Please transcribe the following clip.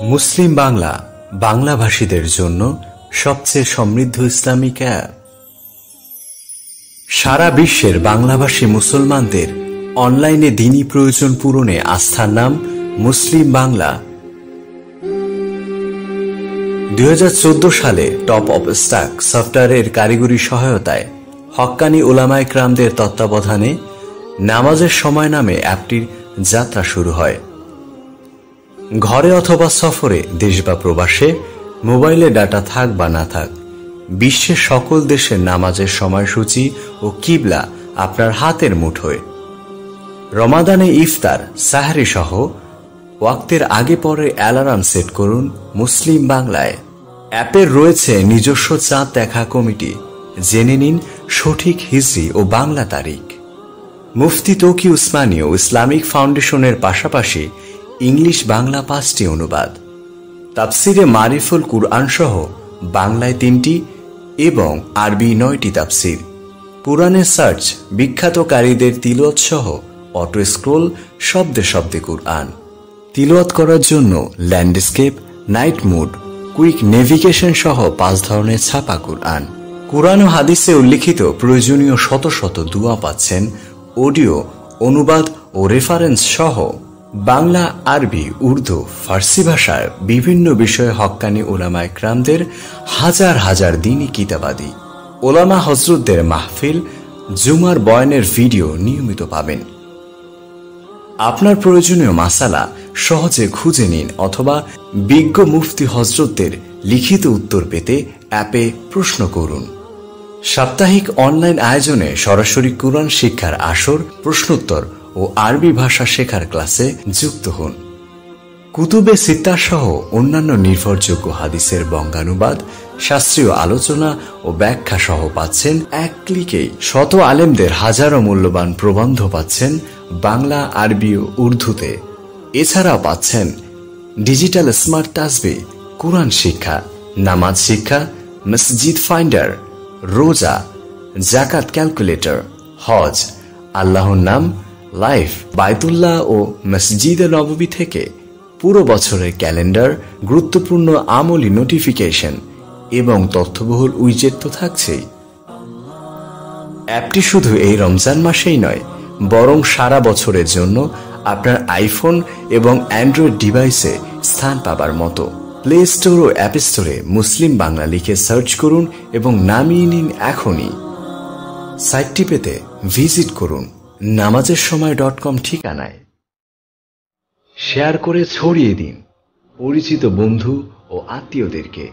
মুসলিম বাংলা বাংলাভাষীদের জন্য সবচেয়ে সমৃদ্ধ ইসলামিক অ্যাপ। সারা বিশ্বের বাংলাভাষী মুসলমানদের অনলাইনে দ্বীনি প্রয়োজন পূরণে আস্থার নাম মুসলিম বাংলা। 2014 সালে টপ অফ স্টাক সফটওয়্যারের কারিগরি সহায়তায় হক্কানি উলামায়ে কেরামদের তত্ত্বাবধানে নামাজের সময় নামে অ্যাপটির যাত্রা শুরু হয়। ঘরে অথবা সফরে, দেশ বা প্রবাসে, মোবাইলে ডাটা থাক বা না থাক, বিশ্বের সকল দেশের নামাজের সময়সূচি ও কিবলা আপনার হাতের মুঠোয়। রমাদানে ইফতার, সাহরি সহ ওয়াক্তের আগে পরে অ্যালার্ম সেট করুন মুসলিম বাংলায়। অ্যাপের রয়েছে নিজস্ব চাঁদ দেখা কমিটি। জেনে নিন সঠিক হিজরি ও বাংলা তারিখ। মুফতি তৌকি উসমানী ও ইসলামিক ফাউন্ডেশনের পাশাপাশি ইংলিশ বাংলা 5টি অনুবাদ, তাফসিরে মারিফুল কুরআন সহ বাংলায় 3টি এবং আরবি 9টি তাফসির, কুরআনের সার্চ, বিখ্যাত কারীদের তিলাওয়াত সহ অটো স্ক্রোল, শব্দে শব্দে কুরআন তিলাওয়াত করার জন্য landscape, night mode, quick navigation সহ 5 ধরনের ছাপা কুরআন। কুরআন ও হাদিসে উল্লিখিত প্রয়োজনীয় শত শত দুয়া পাচ্ছেন অডিও, অনুবাদ ও রেফারেন্স সহ বাংলা, আরবি, উর্দু, ফার্সি ভাষার বিভিন্ন বিষয়ে হক্কানি উলামায়ে কেরামদের হাজার হাজার দ্বীনি কিতাবাদি, ওলামা হযরতদের মাহফিল, জুমার বয়ানের ভিডিও নিয়মিত পাবেন। আপনার প্রয়োজনীয় মাসালা সহজে খুঁজে নিন অথবা বিজ্ঞ মুফতি হযরতদের লিখিত উত্তর পেতে অ্যাপে প্রশ্ন করুন। সাপ্তাহিক অনলাইন আয়োজনে সরাসরি কুরআন শিক্ষার আসর, প্রশ্নোত্তর ও আরবি ভাষা শেখার ক্লাসে যুক্ত হন। কুতুবে সিত্তাহ সহ অন্যান্য নির্ভরযোগ্য হাদিসের বঙ্গানুবাদ, শাস্ত্রীয় আলোচনা ও ব্যাখ্যা সহ পাচ্ছেন এক ক্লিকেই। শত আলেমদের হাজারো মূল্যবান প্রবন্ধ পাচ্ছেন বাংলা, আরবি ও উর্দুতে। এছাড়াও পাচ্ছেন ডিজিটাল স্মার্ট তাসবিহ, কুরআন শিক্ষা, নামাজ শিক্ষা, মসজিদ ফাইন্ডার, রোজা, যাকাত ক্যালকুলেটর, হজ, আল্লাহর নাম, লাইফ, বায়তুল্লাহ ও মসজিদে নববী থেকে পুরো বছরের ক্যালেন্ডার, গুরুত্বপূর্ণ আমলি নোটিফিকেশন এবং তথ্যবহুল উইজেট তো থাকছেই। অ্যাপটি শুধু এই রমজান মাসেই নয়, বরং সারা বছরের জন্য আপনার আইফোন এবং অ্যান্ড্রয়েড ডিভাইসে স্থান পাবার মতো। প্লে স্টোর ও অ্যাপ স্টোরে মুসলিম বাংলা লিখে সার্চ করুন এবং নামিয়ে নিন এখনই। সাইটটি পেতে ভিজিট করুন namazersomoy.com ঠিকানায়। শেয়ার করে ছড়িয়ে দিন পরিচিত বন্ধু ও আত্মীয়দেরকে।